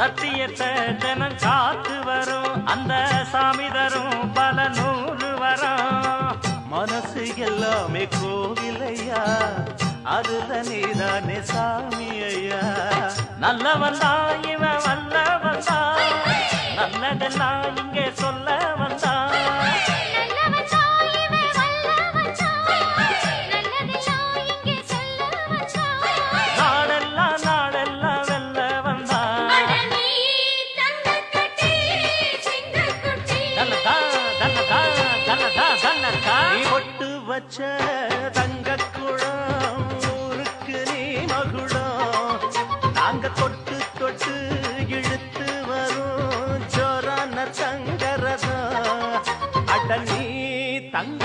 சத்தியத்தை தினம் காத்து வரும் அந்த சாமி தரும் பல நூறு வரும். மனசு எல்லாமே கோவிலையா, அதுல நீதானே சாமி ஐயா. நல்லவன் தான் இவன் வல்லவன் தான், நல்லதெல்லாம் இங்கே சொல்ல வந்தான். பொட்டு வச்ச தங்க குளம் ஊருக்கு நீ மகுடம், நாங்க தொட்டு தொட்டு இழுத்து வரும் ஜோரான தங்கரதம். அட நீ தங்க